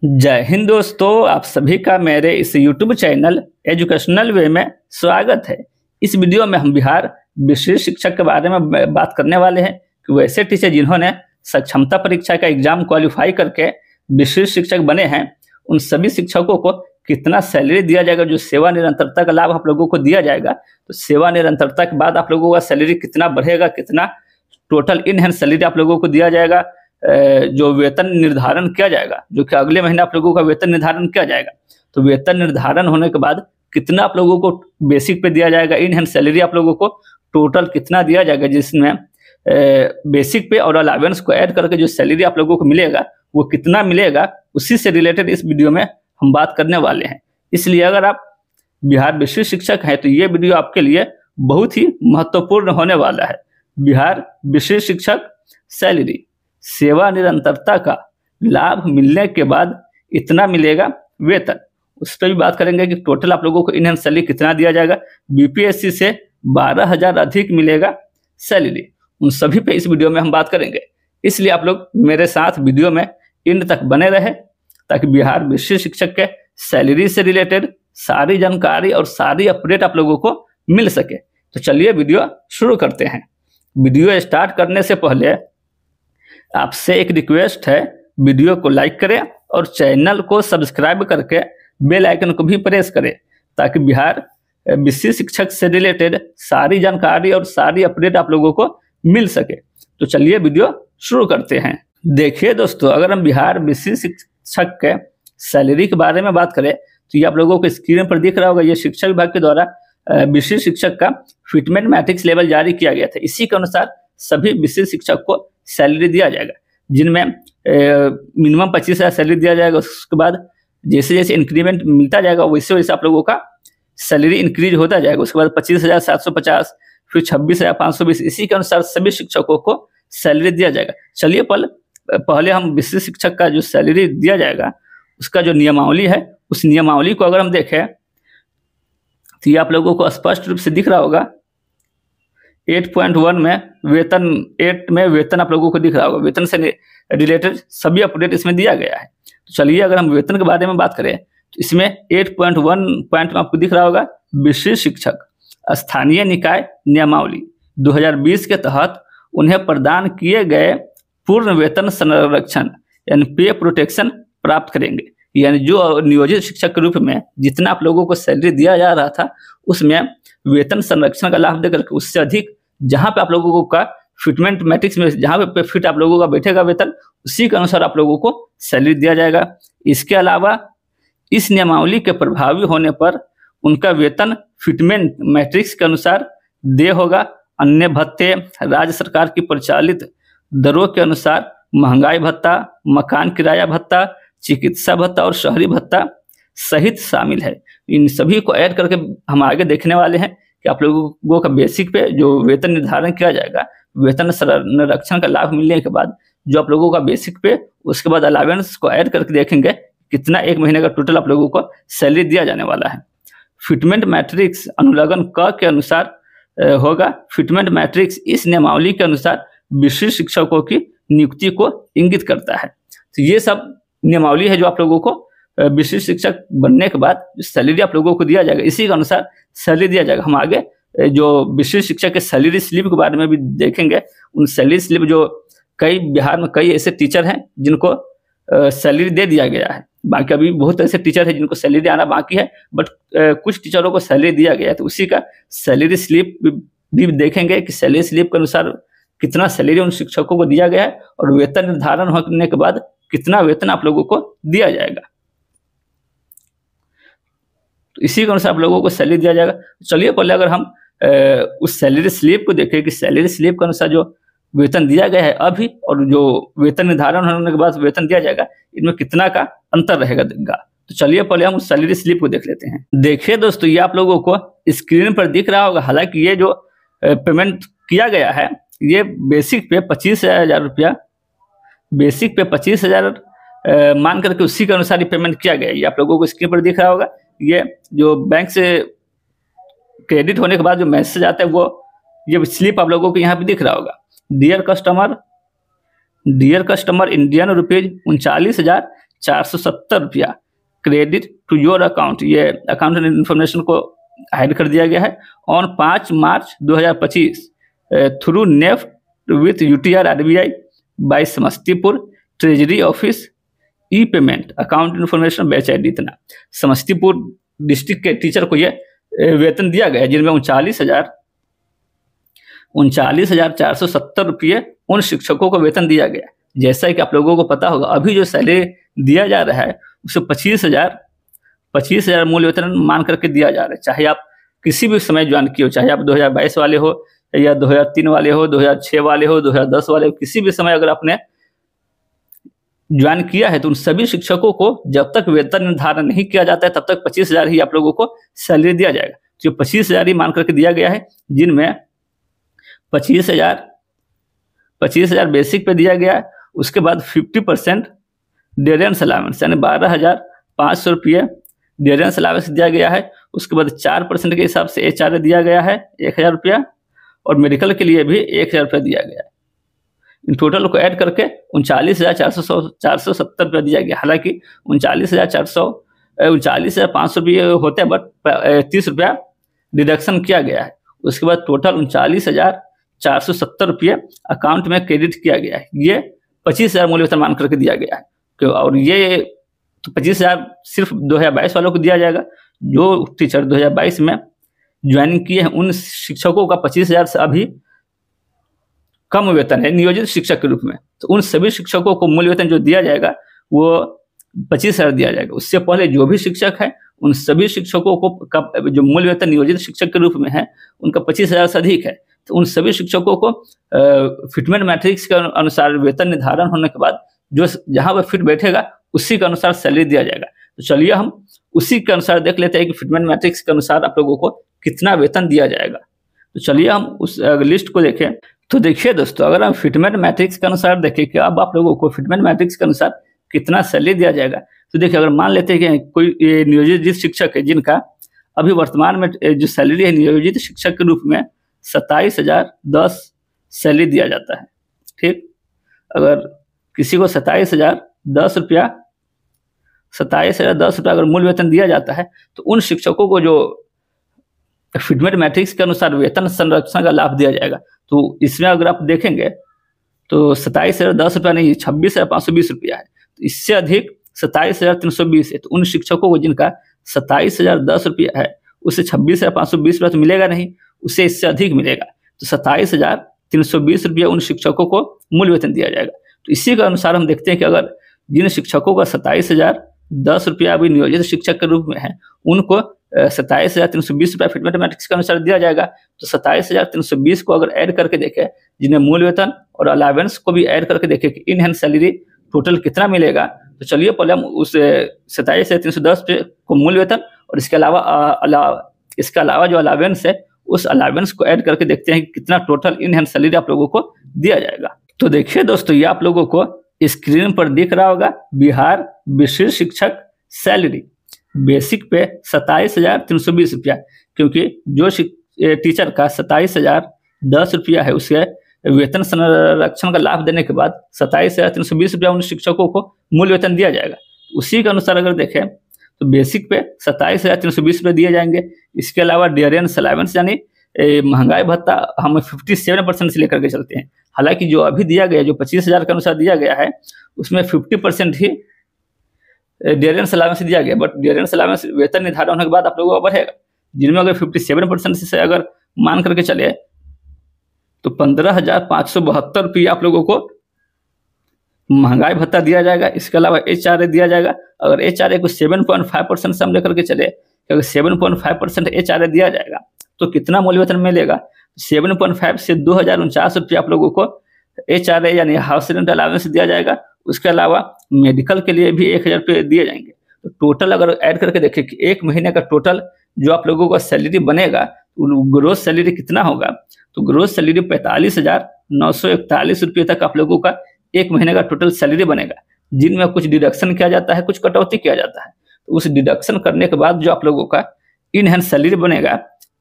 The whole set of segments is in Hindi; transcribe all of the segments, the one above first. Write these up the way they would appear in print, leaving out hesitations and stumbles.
जय हिंद दोस्तों, आप सभी का मेरे इस YouTube चैनल एजुकेशनल वे में स्वागत है। इस वीडियो में हम बिहार विशेष शिक्षक के बारे में बात करने वाले हैं कि वैसे टीचर जिन्होंने सक्षमता परीक्षा का एग्जाम क्वालिफाई करके विशेष शिक्षक बने हैं, उन सभी शिक्षकों को कितना सैलरी दिया जाएगा। जो सेवा निरंतरता का लाभ आप लोगों को दिया जाएगा, तो सेवा निरंतरता के बाद आप लोगों का सैलरी कितना बढ़ेगा, कितना टोटल इन हैंड सैलरी आप लोगों को दिया जाएगा। जो वेतन निर्धारण किया जाएगा, जो कि अगले महीने आप लोगों का वेतन निर्धारण किया जाएगा, तो वेतन निर्धारण होने के बाद कितना आप लोगों को बेसिक पे दिया जाएगा, इन हैंड सैलरी आप लोगों को टोटल कितना दिया जाएगा, जिसमें बेसिक पे और अलावेंस को ऐड करके जो सैलरी आप लोगों को मिलेगा वो कितना मिलेगा, उसी से रिलेटेड इस वीडियो में हम बात करने वाले हैं। इसलिए अगर आप बिहार विशेष शिक्षक हैं तो ये वीडियो आपके लिए बहुत ही महत्वपूर्ण होने वाला है। बिहार विशेष शिक्षक सैलरी, सेवा निरंतरता का लाभ मिलने के बाद इतना मिलेगा वेतन, उस पर भी बात करेंगे कि टोटल आप लोगों को इन हैंड सैलरी कितना दिया जाएगा। बीपीएससी से 12,000 अधिक मिलेगा सैलरी, उन सभी पे इस वीडियो में हम बात करेंगे। इसलिए आप लोग मेरे साथ वीडियो में इन तक बने रहे ताकि बिहार विशेष शिक्षक के सैलरी से रिलेटेड सारी जानकारी और सारी अपडेट आप लोगों को मिल सके। तो चलिए वीडियो शुरू करते हैं। वीडियो स्टार्ट करने से पहले आपसे एक रिक्वेस्ट है, वीडियो को लाइक करें और चैनल को सब्सक्राइब करके बेल आइकन को भी प्रेस करें ताकि बिहार विशेष शिक्षक से रिलेटेड सारी जानकारी और सारी अपडेट आप लोगों को मिल सके। तो चलिए वीडियो शुरू करते हैं। देखिए दोस्तों, अगर हम बिहार विशेष शिक्षक के सैलरी के बारे में बात करें तो ये आप लोगों को स्क्रीन पर दिख रहा होगा। ये शिक्षा विभाग के द्वारा विशेष शिक्षक का फिटमेंट मैट्रिक्स लेवल जारी किया गया था। इसी के अनुसार सभी विशेष शिक्षक को सैलरी दिया जाएगा, जिनमें मिनिमम 25,000 सैलरी दिया जाएगा। उसके बाद जैसे जैसे इंक्रीमेंट मिलता जाएगा वैसे वैसे आप लोगों का सैलरी इंक्रीज होता जाएगा। उसके बाद 25,750, फिर 26,520, इसी के अनुसार सभी शिक्षकों को सैलरी दिया जाएगा। चलिए पहले हम विशेष शिक्षक का जो सैलरी दिया जाएगा उसका जो नियमावली है, उस नियमावली को अगर हम देखें तो ये आप लोगों को स्पष्ट रूप से दिख रहा होगा। 8.1 में वेतन, 8 में वेतन आप लोगों को दिख रहा होगा। वेतन से रिलेटेड सभी अपडेट इसमें दिया गया है। तो चलिए अगर हम वेतन के बारे में बात करें तो इसमें 8.1 पॉइंट में आपको दिख रहा होगा विशेष शिक्षक स्थानीय निकाय नियमावली 2020 के तहत उन्हें प्रदान किए गए पूर्ण वेतन संरक्षण यानी पे प्रोटेक्शन प्राप्त करेंगे। यानी जो नियोजित शिक्षक के रूप में जितना आप लोगों को सैलरी दिया जा रहा था उसमें वेतन संरक्षण का लाभ देकर उससे अधिक जहां पे आप लोगों का फिटमेंट मैट्रिक्स में जहां पे फिट आप लोगों का बैठेगा वेतन, उसी के अनुसार आप लोगों को सैलरी दिया जाएगा। इसके अलावा इस नियमावली के प्रभावी होने पर उनका वेतन फिटमेंट मैट्रिक्स के अनुसार देय होगा। अन्य भत्ते राज्य सरकार की परिचालित दरों के अनुसार महंगाई भत्ता, मकान किराया भत्ता, चिकित्सा भत्ता और शहरी भत्ता सहित शामिल है। इन सभी को ऐड करके हम आगे देखने वाले हैं कि आप लोगों का बेसिक पे जो वेतन निर्धारण किया जाएगा, वेतन संरक्षण का लाभ मिलने के बाद जो आप लोगों का बेसिक पे, उसके बाद अलावेंस को ऐड करके देखेंगे कितना एक महीने का टोटल आप लोगों को सैलरी दिया जाने वाला है। फिटमेंट मैट्रिक्स अनुलग्न क के अनुसार होगा। फिटमेंट मैट्रिक्स इस नियमावली के अनुसार विशेष शिक्षकों की नियुक्ति को इंगित करता है। तो ये सब नियमावली है जो आप लोगों को विशेष शिक्षक बनने के बाद सैलरी आप लोगों को दिया जाएगा, इसी के अनुसार सैलरी दिया जाएगा। हम आगे जो विशेष शिक्षक के सैलरी स्लिप के बारे में भी देखेंगे। उन सैलरी स्लिप जो बिहार में कई ऐसे टीचर हैं जिनको सैलरी दे दिया गया है, बाकी अभी बहुत ऐसे टीचर हैं जिनको सैलरी आना बाकी है, बट कुछ टीचरों को सैलरी दिया गया है। तो उसी का सैलरी स्लिप भी देखेंगे कि सैलरी स्लिप के अनुसार कितना सैलरी उन शिक्षकों को दिया गया है और वेतन निर्धारण होने के बाद कितना वेतन आप लोगों को दिया जाएगा। तो इसी के अनुसार आप लोगों को सैलरी दिया जाएगा। चलिए पहले अगर हम उस सैलरी स्लिप को देखें कि सैलरी स्लिप के अनुसार जो वेतन दिया गया है अभी और जो वेतन निर्धारण होने के बाद वेतन दिया जाएगा, इनमें कितना का अंतर रहेगा। तो चलिए पहले हम उस सैलरी स्लिप को देख लेते हैं। देखिए दोस्तों, ये आप लोगों को स्क्रीन पर दिख रहा होगा। हालांकि ये जो पेमेंट किया गया है ये बेसिक पे 25,000 रुपया, बेसिक पे 25,000 मान करके उसी के अनुसार ही पेमेंट किया गया है। ये आप लोगों को स्क्रीन पर दिख रहा होगा। ये जो बैंक से क्रेडिट होने के बाद जो मैसेज आता है वो ये स्लिप आप लोगों को यहाँ पे दिख रहा होगा। Dear customer, Indian rupees 39,000 ₹470 credit to your account, ये अकाउंट इन्फॉर्मेशन को हाइड कर दिया गया है on 5 March 2025 through NEFT with UTR RBI by Samastipur treasury office e payment account information batch ID इतना। समस्तीपुर डिस्ट्रिक्ट के टीचर को ये वेतन दिया गया, जिनमें 39,470 उन शिक्षकों को वेतन दिया गया। जैसा कि आप लोगों को पता होगा, अभी जो सैलरी दिया जा रहा है उसे 25,000 मूल वेतन मान करके दिया जा रहा है। चाहे आप किसी भी समय ज्वाइन किए हो, चाहे आप 2022 वाले हो या 2003 वाले हो, 2006 वाले हो, 2010 वाले हो, किसी भी समय अगर आपने ज्वाइन किया है तो उन सभी शिक्षकों को जब तक वेतन निर्धारण नहीं किया जाता है तब तक 25,000 ही आप लोगों को सैलरी दिया जाएगा। जो 25,000 ही मान करके दिया गया है, जिनमें 25,000 बेसिक पे दिया गया है, उसके बाद 50% डेरेंस अलावेंस यानी 12,500 रुपये डेरेंस अलावेंस दिया गया है। उसके बाद 4% के हिसाब से HRA दिया गया है 1,000 रुपया, और मेडिकल के लिए भी 1,000 रुपया दिया गया है। इन टोटल को ऐड करके 39,470 रुपया दिया गया। हालांकि 39,500 रुपये होते हैं, बट 30 रुपया डिडक्शन किया गया है। उसके बाद टोटल 39,470 रुपये अकाउंट में क्रेडिट किया गया है। ये 25,000 मूल्य वेतन मान करके दिया गया है, और ये तो 25,000 सिर्फ 2022 वालों को दिया जाएगा। जो टीचर 2022 में ज्वाइनिंग किए हैं उन शिक्षकों का 25,000 से अभी कम वेतन है नियोजित शिक्षक के रूप में, तो उन सभी शिक्षकों को मूल वेतन जो दिया जाएगा वो 25,000 दिया जाएगा। उससे पहले जो भी शिक्षक है उन सभी शिक्षकों को जो मूल वेतन नियोजित शिक्षक के रूप में है उनका 25,000 से अधिक है, तो उन सभी शिक्षकों को फिटमेंट मैट्रिक्स के अनुसार वेतन निर्धारण होने के बाद जो जहाँ पर फिट बैठेगा उसी के अनुसार सैलरी दिया जाएगा। तो चलिए हम उसी के अनुसार देख लेते हैं कि फिटमेंट मैट्रिक्स के अनुसार आप लोगों को कितना वेतन दिया जाएगा। तो चलिए हम उस लिस्ट को देखें। तो देखिए दोस्तों, अगर हम फिटमेंट मैट्रिक्स के अनुसार देखें कि अब आप लोगों को फिटमेंट मैट्रिक्स के अनुसार कितना सैलरी दिया जाएगा, तो देखिए अगर मान लेते हैं कि कोई नियोजित शिक्षक है जिनका अभी वर्तमान में जो सैलरी है नियोजित शिक्षक के रूप में 27,010 सैलरी दिया जाता है। ठीक, अगर किसी को 27,010 रुपया अगर मूल वेतन दिया जाता है तो उन शिक्षकों को जो फिटमेंट मैट्रिक्स के अनुसार वेतन संरक्षण का लाभ दिया जाएगा। तो इसमें अगर आप देखेंगे तो 27,010 रुपया नहीं, 26,520 रुपया है। तो इससे अधिक 27,320 है। तो उन शिक्षकों को जिनका 27,010 रुपया है उसे 26,520 रुपया तो मिलेगा नहीं, उससे इससे अधिक मिलेगा। तो 27,320 रुपया उन शिक्षकों को मूल वेतन दिया जाएगा। तो इसी के अनुसार हम देखते हैं कि अगर जिन शिक्षकों का 27,010 रुपया अभी नियोजित शिक्षक के रूप में है उनको 27,320 रुपया फिटमेंट मैट्रिक्स के अनुसार दिया जाएगा। तो 27,320 को अगर ऐड करके देखें, जिन्हें मूल वेतन और अलावेंस को भी ऐड करके देखें कि इन हैंड सैलरी टोटल कितना मिलेगा, तो चलिए पहले हम उस 27,310 को मूल वेतन और इसके अलावा जो अलावेंस है उस अलावेंस को ऐड करके देखते हैं कि कितना टोटल इन हैंड सैलरी आप लोगों को दिया जाएगा। तो देखिए दोस्तों, ये आप लोगों को स्क्रीन पर दिख रहा होगा बिहार विशेष शिक्षक सैलरी बेसिक पे 27,320 रुपया, क्योंकि जो टीचर का 27,010 रुपया है उसे वेतन संरक्षण का लाभ देने के बाद 27,320 रुपया उन शिक्षकों को मूल वेतन दिया जाएगा। उसी के अनुसार अगर देखें तो बेसिक पे 27,320 रुपये दिए जाएंगे। इसके अलावा डियरेंस अलावेंस यानी महंगाई भत्ता हम 57% से लेकर के चलते हैं। हालांकि जो अभी दिया गया, जो 25,000 के अनुसार दिया गया है उसमें 50% ही डियरेंस अलावेंस दिया गया, बट डियरेंस अलावेंस वेतन निर्धारण होने के बाद आप लोगों को बढ़ेगा। जिनमें अगर 57% से अगर मान करके चले तो 15,572 रुपये आप लोगों को महंगाई भत्ता दिया जाएगा। इसके अलावा HRA दिया जाएगा। अगर HRA को 7.5% से हम लेकर के चले, अगर 7.5% HRA दिया जाएगा तो कितना मूल्य वेतन मिलेगा? 7.5 से 2,049 रुपये आप लोगों को HRA यानी हाउस रेंट अलावेंस दिया जाएगा। उसके अलावा मेडिकल के लिए भी 1,000 रुपये दिए जाएंगे। तो टोटल अगर ऐड करके देखें कि एक महीने का टोटल जो आप लोगों का सैलरी बनेगा, ग्रोस सैलरी कितना होगा, तो ग्रोस सैलरी 45,941 रुपये तक आप लोगों का एक महीने का टोटल सैलरी बनेगा, जिनमें कुछ डिडक्शन किया जाता है, कुछ कटौती किया जाता है। तो उस डिडक्शन करने के बाद जो आप लोगों का इन हैंड सैलरी बनेगा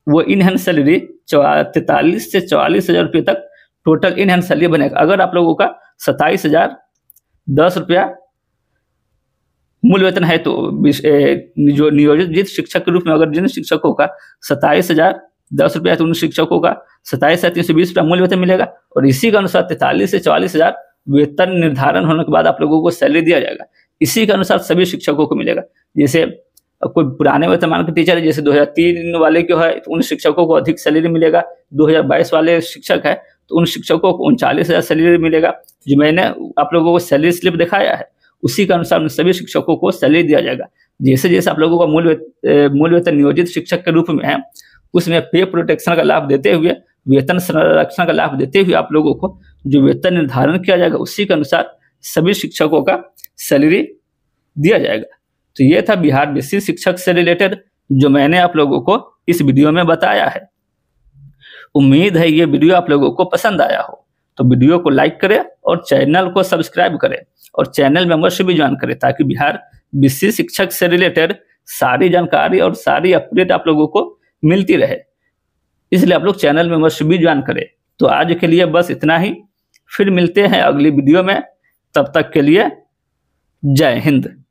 वो इन हैंड सैलरी 43 से 44,000 रुपये तक टोटल इन हैंड सैलरी बनेगा। अगर आप लोगों का 27,010 रुपया मूल वेतन है तो जो नियोजित शिक्षक के रूप में अगर जिन शिक्षकों का 27,010 रुपया है तो उन शिक्षकों का 27,320 रुपया मूल वेतन मिलेगा। और इसी के अनुसार 43 से 44,000 वेतन निर्धारण होने के बाद आप लोगों को सैलरी दिया जाएगा। इसी के अनुसार सभी शिक्षकों को मिलेगा। जैसे कोई पुराने वेतनमान के टीचर है, जैसे 2003 वाले जो है तो उन शिक्षकों को अधिक सैलरी मिलेगा। 2022 वाले शिक्षक है तो उन शिक्षकों को 39,000 सैलरी मिलेगा। जो मैंने आप लोगों को सैलरी स्लिप दिखाया है उसी के अनुसार उन सभी शिक्षकों को सैलरी दिया जाएगा। जैसे जैसे आप लोगों का मूल वेतन नियोजित शिक्षक के रूप में है, उसमें पे प्रोटेक्शन का लाभ देते हुए, वेतन संरक्षण का लाभ देते हुए आप लोगों को जो वेतन निर्धारण किया जाएगा उसी के अनुसार सभी शिक्षकों का सैलरी दिया जाएगा। तो ये था बिहार बीसी शिक्षक से रिलेटेड जो मैंने आप लोगों को इस वीडियो में बताया है। उम्मीद है ये वीडियो आप लोगों को पसंद आया हो, तो वीडियो को लाइक करें और चैनल को सब्सक्राइब करें और चैनल मेंबरशिप भी ज्वाइन करें, ताकि बिहार बीसी शिक्षक से रिलेटेड सारी जानकारी और सारी अपडेट आप लोगों को मिलती रहे। इसलिए आप लोग चैनल मेंबरशिप भी ज्वाइन करें। तो आज के लिए बस इतना ही, फिर मिलते हैं अगली वीडियो में। तब तक के लिए जय हिंद।